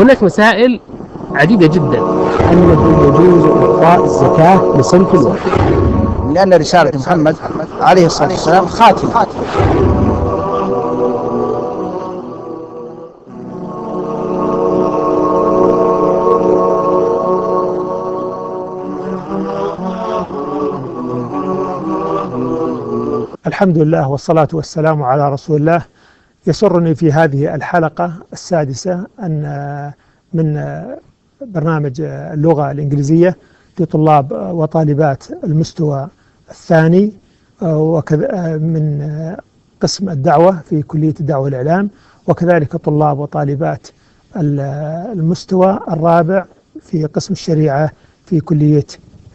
هناك مسائل عديدة جدا. الذي يجوز إعطاء الزكاة لصنف الواحد، لأن رسالة محمد عليه الصلاة والسلام خاتم. الحمد لله والصلاة والسلام على رسول الله. يسرني في هذه الحلقة السادسة أن من برنامج اللغة الإنجليزية لطلاب وطالبات المستوى الثاني وكذا من قسم الدعوة في كلية الدعوة والإعلام، وكذلك طلاب وطالبات المستوى الرابع في قسم الشريعة في كلية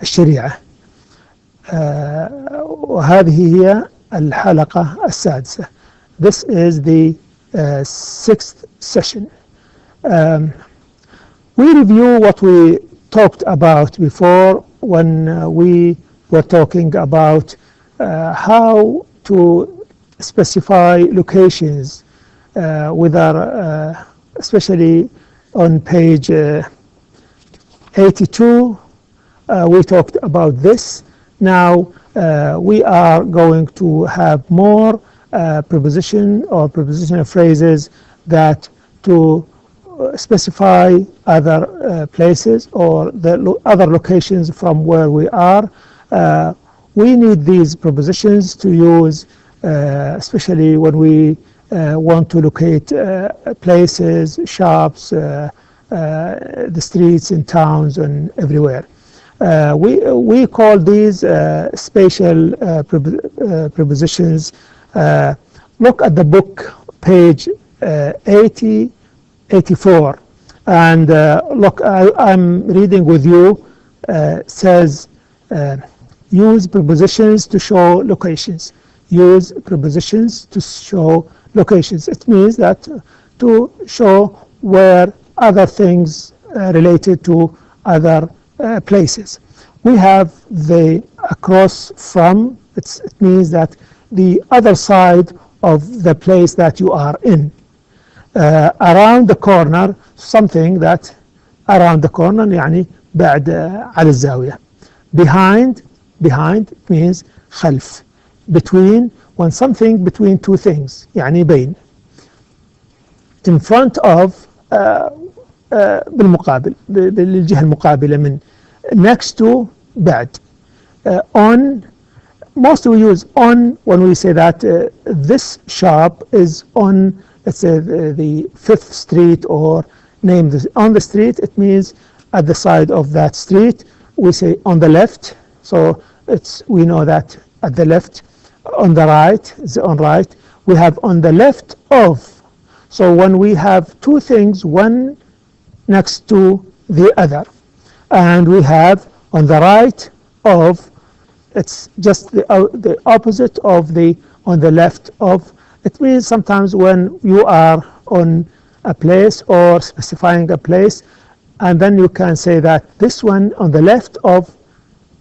الشريعة. وهذه هي الحلقة السادسة. This is the sixth session. We review what we talked about before when we were talking about how to specify locations, especially on page 82. We talked about this. Now we are going to have more preposition or prepositional phrases that to specify other places or the other locations from where we are. We need these prepositions to use especially when we want to locate places, shops, the streets in towns and everywhere. We call these spatial prepositions. Look at the book, page 84, and look, I'm reading with you. Says use prepositions to show locations. Use prepositions to show locations. It means that to show where other things related to other places. We have the across from. It means that the other side of the place that you are in. Around the corner, something that around the corner يعني بعد على الزاوية. Behind means خلف. Between, when something between two things يعني بين. In front of بالمقابل بالجهة المقابلة من. Next to بعد. On, most we use on when we say that this shop is on, let's say the 5th street, or name this on the street. It means at the side of that street. We say on the left, so we know that at the left. On the right is on right. We have on the left of. So when we have two things, one next to the other, and we have on the right of, it's just the opposite of the on the left of. It means sometimes when you are on a place or specifying a place, and then you can say that this one on the left of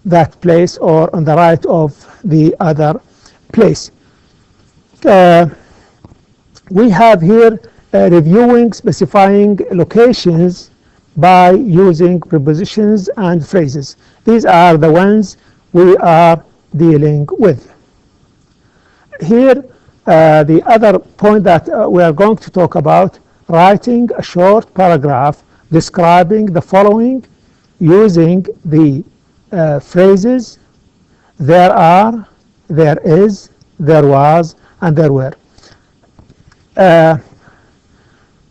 that place or on the right of the other place. We have here reviewing, specifying locations by using prepositions and phrases. These are the ones we are dealing with. Here, the other point that we are going to talk about, writing a short paragraph describing the following using the phrases there are, there is, there was, and there were.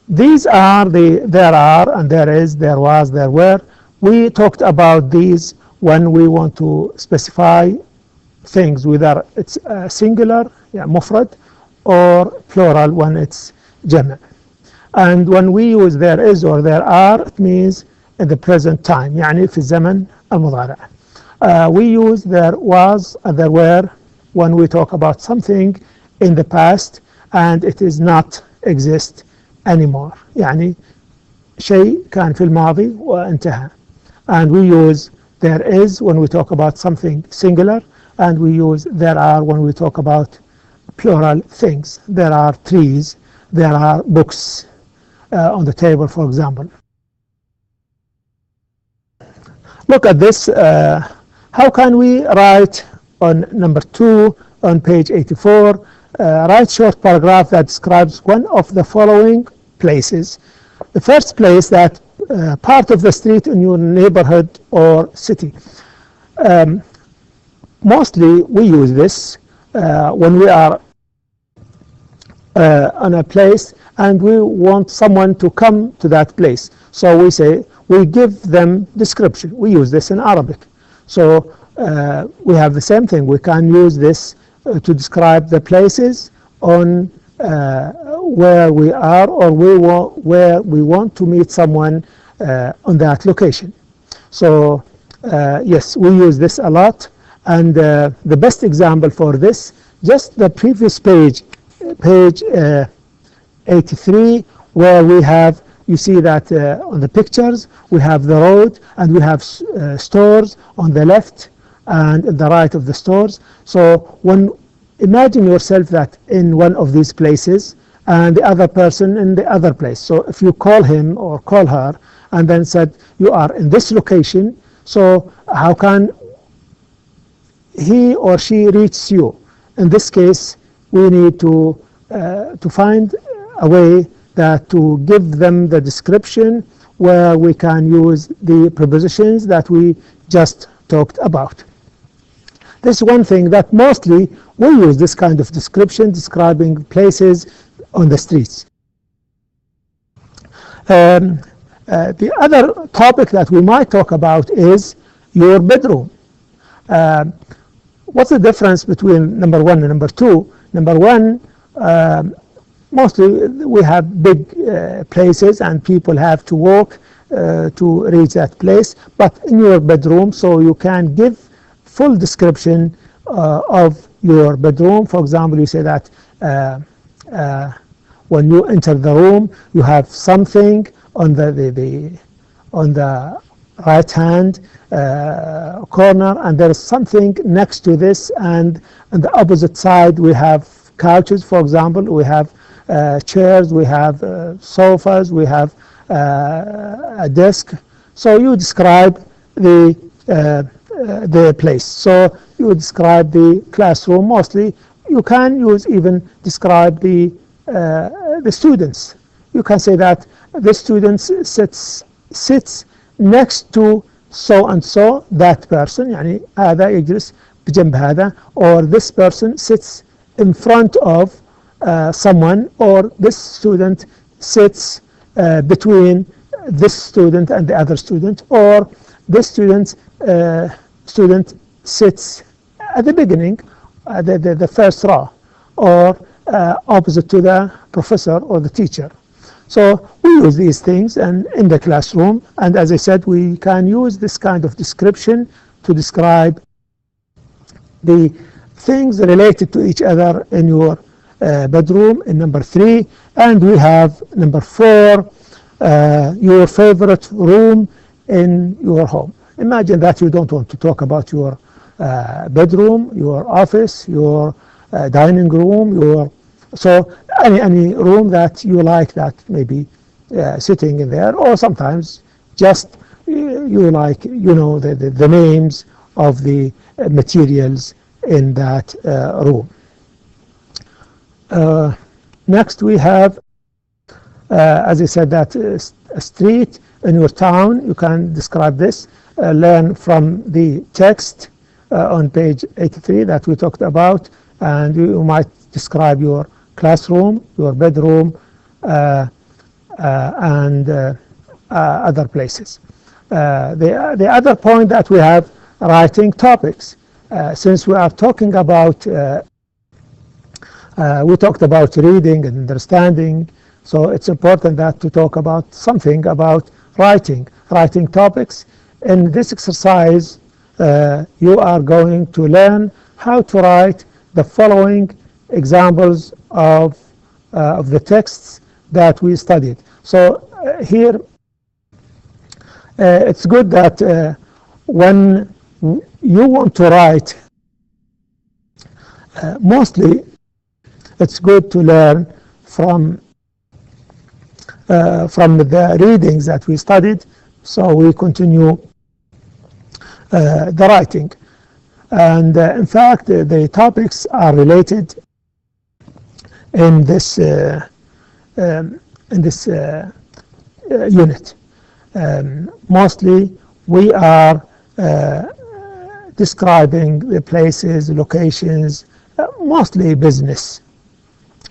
These are the there are and there is, there was, there were. We talked about these when we want to specify things, whether it's singular, مفرد, or plural when it's جمع. And when we use there is or there are, it means in the present time, يعني في الزمن المضارع. We use there was and there were when we talk about something in the past and it is not exist anymore. يعني شيء كان في الماضي وانتهى. And we use there is when we talk about something singular, and we use there are when we talk about plural things. There are trees, there are books on the table, for example. look at this. How can we write on number 2 on page 84, write short paragraph that describes one of the following places. The first place, that part of the street in your neighborhood or city. Mostly we use this when we are on a place and we want someone to come to that place. So we say, we give them description. We use this in Arabic. So we have the same thing. We can use this to describe the places on where we are, or where we want to meet someone on that location. So yes, we use this a lot. And the best example for this, just the previous page, page 83, where we have, you see that on the pictures, we have the road and we have stores on the left and the right of the stores. So imagine yourself that in one of these places and the other person in the other place. So if you call him or call her and then said, you are in this location, so how can he or she reach you? In this case, we need to find a way that to give them the description where we can use the prepositions that we just talked about. This is one thing that mostly we use this kind of description describing places on the streets. The other topic that we might talk about is your bedroom. What's the difference between number 1 and number 2? Number 1, mostly we have big places and people have to walk to reach that place. But in your bedroom, so you can give full description of your bedroom. For example, you say that when you enter the room, you have something on the right hand corner, and there is something next to this, and on the opposite side we have couches, for example, we have chairs, we have sofas, we have a desk. So you describe the place. So you describe the classroom. Mostly you can use even describe the students. You can say that the student sits next to so and so, that person, يعني هذا يجلس بجنب هذا, or this person sits in front of someone, or this student sits between this student and the other student, or this student sits at the beginning, the first row, or opposite to the professor or the teacher. So we use these things and in the classroom, and as I said, we can use this kind of description to describe the things related to each other in your bedroom in number 3. And we have number 4, your favorite room in your home. Imagine that you don't want to talk about your bedroom, your office, your dining room, so any room that you like, that maybe sitting in there, or sometimes just you like, the names of the materials in that room. Next we have, as I said, that a street in your town. You can describe this, learn from the text on page 83 that we talked about, and you might describe your classroom, your bedroom, and other places. The other point that we have, writing topics. Since we are talking about, we talked about reading and understanding, so it's important that to talk about something about writing topics. In this exercise, you are going to learn how to write the following examples of the texts that we studied. So here it's good that when you want to write, mostly it's good to learn from the readings that we studied. So we continue the writing. And in fact, the topics are related in this unit. Mostly we are describing the places, locations, mostly business.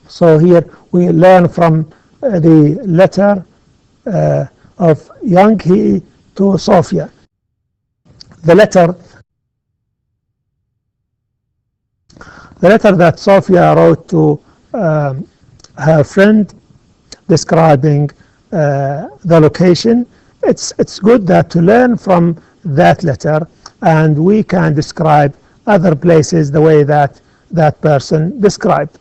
So here we learn from the letter of Young Hee to Sophia. The letter that Sophia wrote to her friend describing the location. It's good that to learn from that letter, and we can describe other places the way that that person described.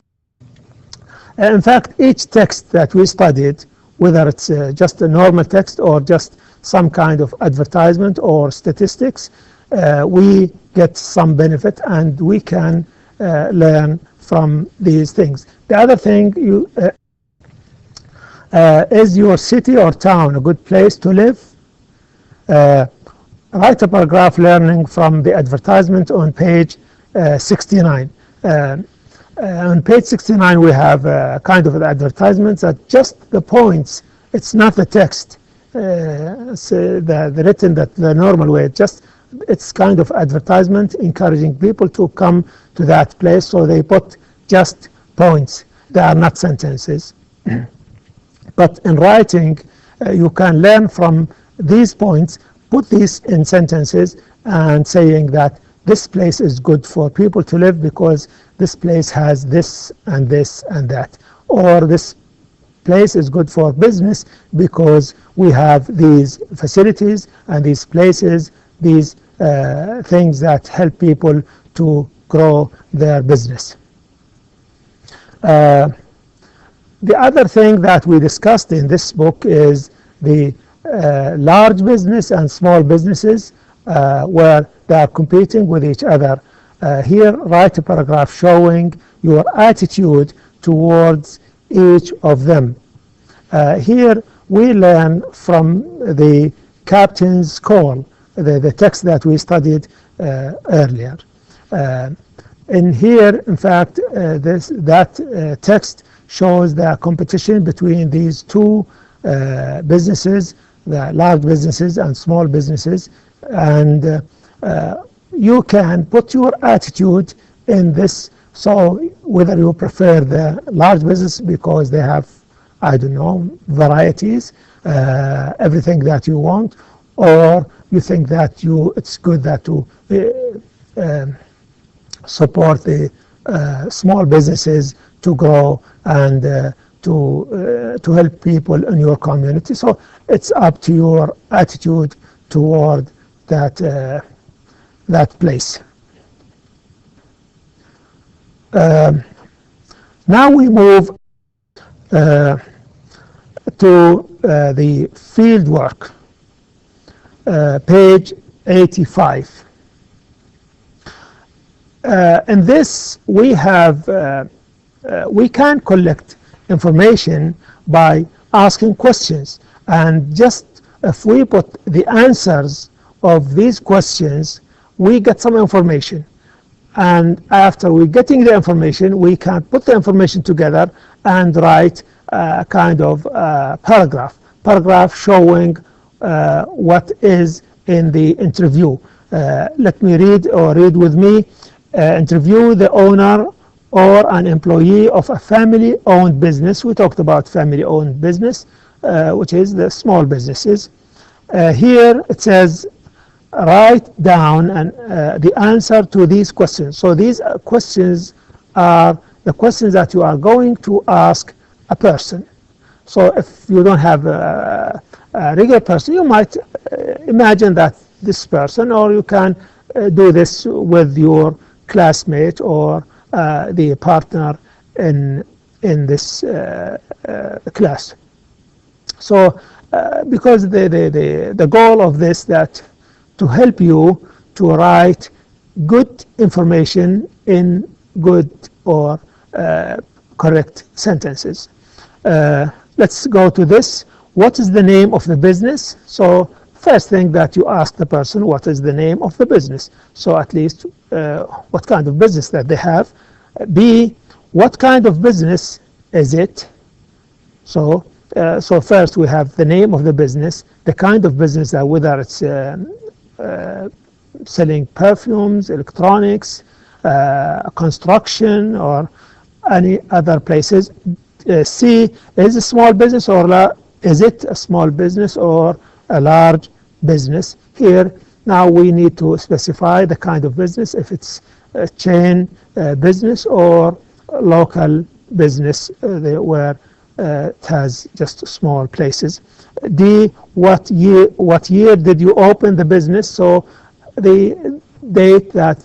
In fact, each text that we studied, whether it's just a normal text or just some kind of advertisement or statistics, we get some benefit and we can learn from these things. The other thing, is your city or town a good place to live? Write a paragraph learning from the advertisement on page 69. On page 69 we have kind of advertisements that just the points, it's not the text, it's the written that the normal way, it's kind of advertisement encouraging people to come to that place, so they put just points, they are not sentences. But in writing you can learn from these points, put these in sentences and saying that this place is good for people to live because this place has this and this and that, or this place is good for business because we have these facilities and these places, these things that help people to grow their business. The other thing that we discussed in this book is the large business and small businesses where they are competing with each other. Here, write a paragraph showing your attitude towards each of them. Here, we learn from the captain's call, the text that we studied earlier. In here, in fact, that text shows the competition between these two businesses, the large businesses and small businesses, and you can put your attitude in this. So whether you prefer the large business because they have, I don't know, varieties, everything that you want, or you think that it's good that to support the small businesses to grow and to help people in your community. So it's up to your attitude toward that place. Now we move to the field work, page 85. In this we have we can collect information by asking questions, and just if we put the answers of these questions, we get some information, and after we getting the information, we can put the information together and write a kind of paragraph showing what is in the interview. Let me read with me. Interview the owner or an employee of a family-owned business. We talked about family-owned business, which is the small businesses. Here it says, write down the answer to these questions. So these questions are the questions that you are going to ask a person. So if you don't have a regular person, you might imagine that this person, or you can do this with your classmate or the partner in this class. So because the goal of this that to help you to write good information in good or correct sentences. Let's go to this. What is the name of the business? So first thing that you ask the person, what is the name of the business? So at least what kind of business that they have. B, what kind of business is it? So first we have the name of the business, the kind of business, that whether it's selling perfumes, electronics, construction, or any other places. C, is it a small business or is it a small business or a large business? Here now we need to specify the kind of business, if it's a chain business or local business where it has just small places. D, what year did you open the business? So the date that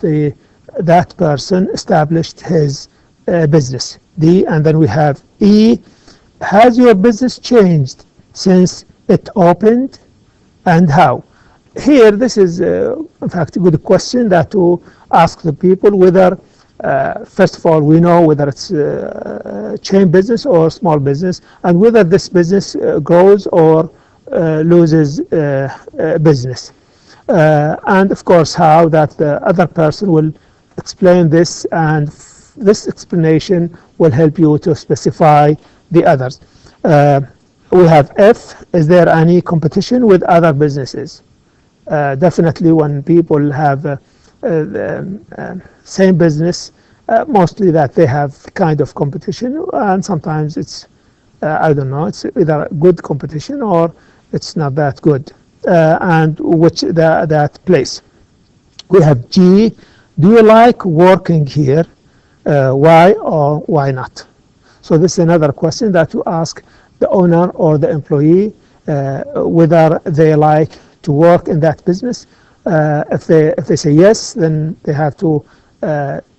that person established his business. D, and then we have E, has your business changed since it opened, and how? Here, this is in fact a good question that to ask the people whether first of all we know whether it's chain business or small business, and whether this business grows or loses business, and of course how that the other person will explain this, and this explanation will help you to specify the others. We have F, is there any competition with other businesses? Definitely when people have same business, mostly that they have kind of competition, and sometimes it's I don't know, it's either good competition or it's not that good, and which that place. We have G, do you like working here? Why or why not? So this is another question that you ask the owner or the employee whether they like to work in that business. If they say yes, then they have to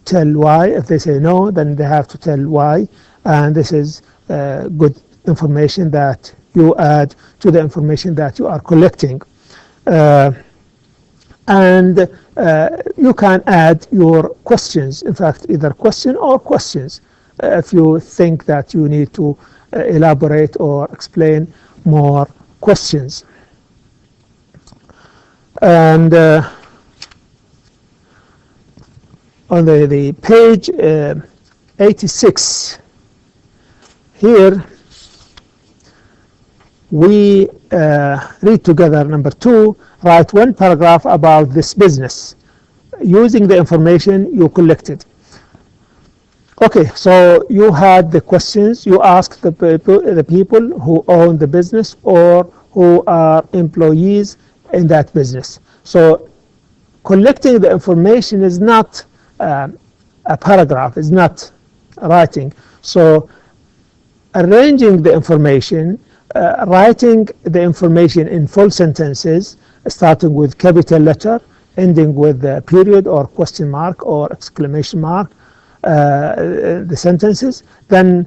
tell why. If they say no, then they have to tell why. And this is good information that you add to the information that you are collecting. And you can add your questions, in fact either question or questions, if you think that you need to elaborate or explain more questions. And on the page 86 here we read together number 2, write one paragraph about this business using the information you collected. Okay, so you had the questions, you asked the people who own the business or who are employees in that business. So collecting the information is not a paragraph, is not writing. So arranging the information, writing the information in full sentences, starting with capital letter, ending with a period or question mark or exclamation mark, the sentences, then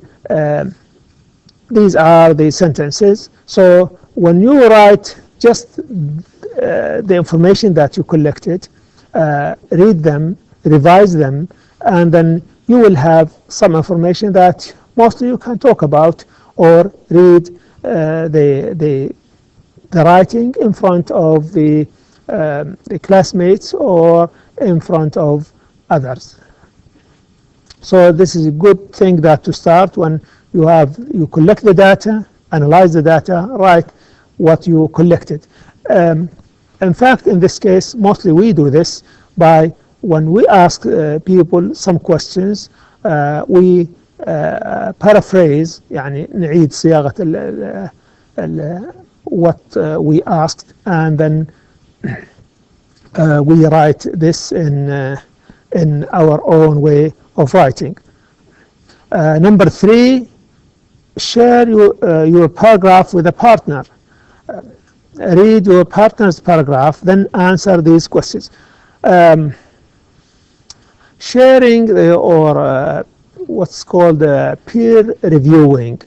these are the sentences. So when you write just the information that you collected, read them, revise them, and then you will have some information that mostly you can talk about or read the writing in front of the classmates or in front of others. So this is a good thing that to start when you collect the data, analyze the data, write what you collected. In fact, in this case, mostly we do this by when we ask people some questions, we paraphrase, يعني نعيد صياغة what we asked, and then we write this in our own way of writing. Number 3, share your paragraph with a partner. Read your partner's paragraph, then answer these questions. Sharing or what's called peer reviewing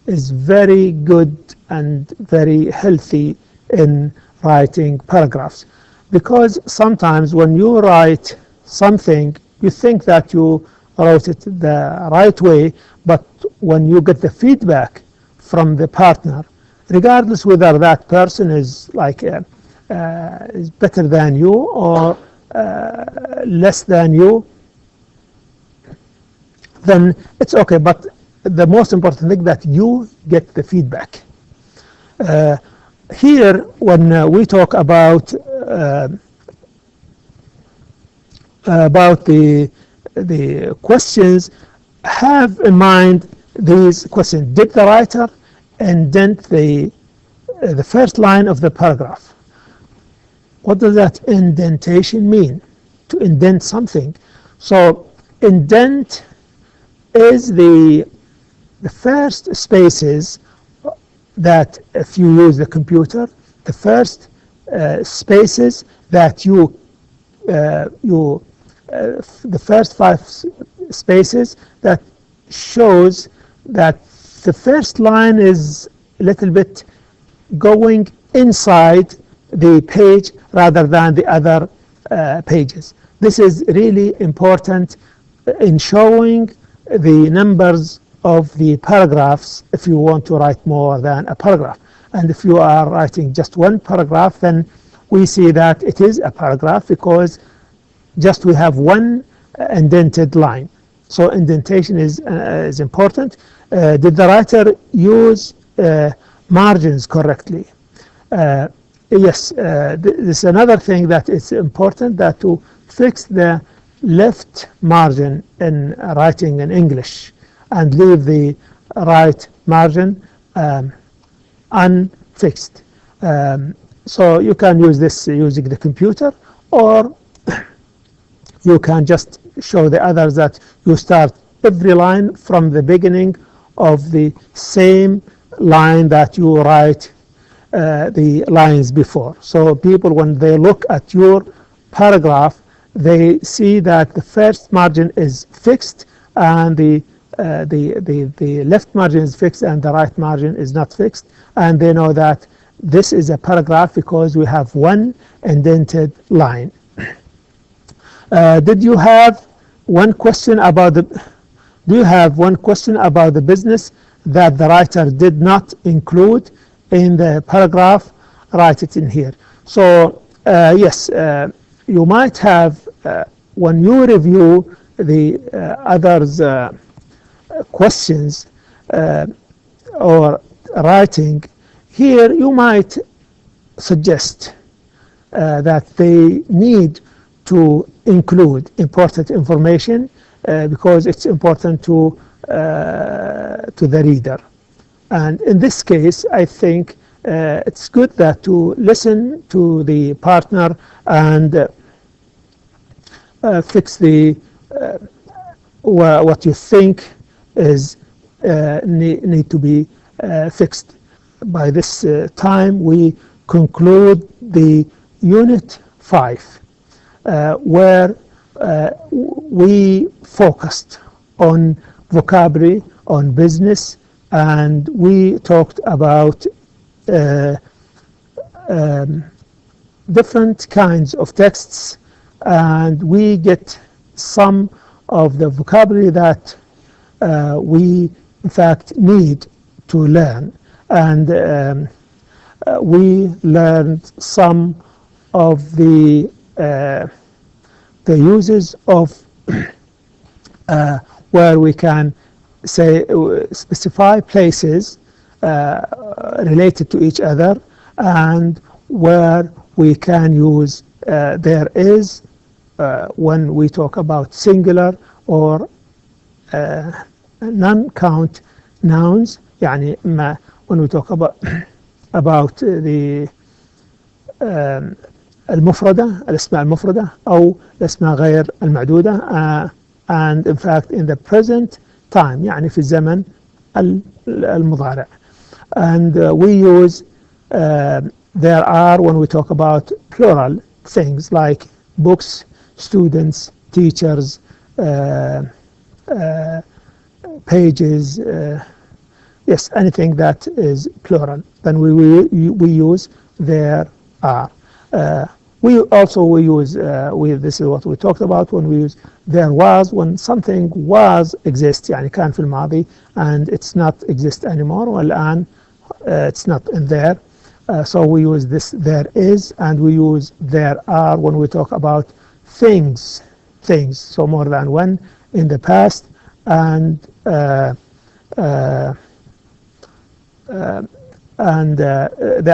is very good and very healthy in writing paragraphs, because sometimes when you write something you think that you wrote it the right way, but when you get the feedback from the partner, regardless whether that person is like is better than you or less than you, then it's okay. But the most important thing that you get the feedback. Here, when we talk about the questions, have in mind these questions. Did the writer indent the first line of the paragraph? What does that indentation mean? To indent something. So indent is the first spaces that, if you use the computer, the first spaces that the first 5 spaces that shows that the first line is a little bit going inside the page rather than the other pages. This is really important in showing the numbers of the paragraphs if you want to write more than a paragraph. And if you are writing just one paragraph, then we see that it is a paragraph because just we have one indented line. So indentation is important. Did the writer use margins correctly? Yes, this is another thing that is important, that to fix the left margin in writing in English and leave the right margin unfixed. So you can use this using the computer, or you can just show the others that you start every line from the beginning of the same line that you write the lines before. So people, when they look at your paragraph, they see that the first margin is fixed and the left margin is fixed and the right margin is not fixed, and they know that this is a paragraph because we have one indented line. Did you have one question about the? Do you have one question about the business that the writer did not include in the paragraph? Write it in here. So yes, you might have when you review the others' questions or writing here, you might suggest that they need to include important information because it's important to the reader. And in this case, I think it's good that to listen to the partner and fix the what you think is need to be fixed. By this time, we conclude the Unit 5, where we focused on vocabulary, on business, and we talked about different kinds of texts, and we get some of the vocabulary that we in fact need to learn, and we learned some of the uses of where we can say specify places related to each other, and where we can use there is when we talk about singular or non-count nouns. يعني when we talk about the المفردة، الأسماء المفردة أو الأسماء غير المعدودة، and in fact in the present time يعني في الزمن المضارع. And we use there are, when we talk about plural things like books, students, teachers, pages, yes, anything that is plural, then we use there are. We use this is what we talked about when we use there was, when something was exist يعني كان في الماضي and it's not exist anymore, والآن it's not in there. So we use this there is, and we use there are when we talk about things. So more than one in the past, and they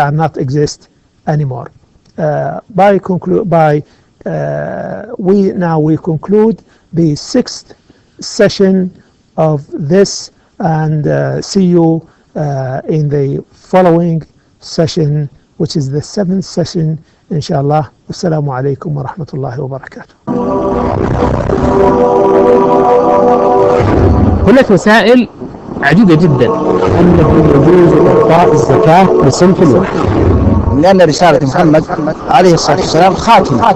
are not exist anymore. We conclude the 6th session of this, and see you in the following session, which is the 7th session, inshallah. Wassalamu alaikum wa rahmatullahi wa barakatuh. هناك مسائل عديدة جدا. أنه يجوز إعطاء الزكاة لصنف واحد، لأن رسالة محمد عليه الصلاة والسلام خاتمة.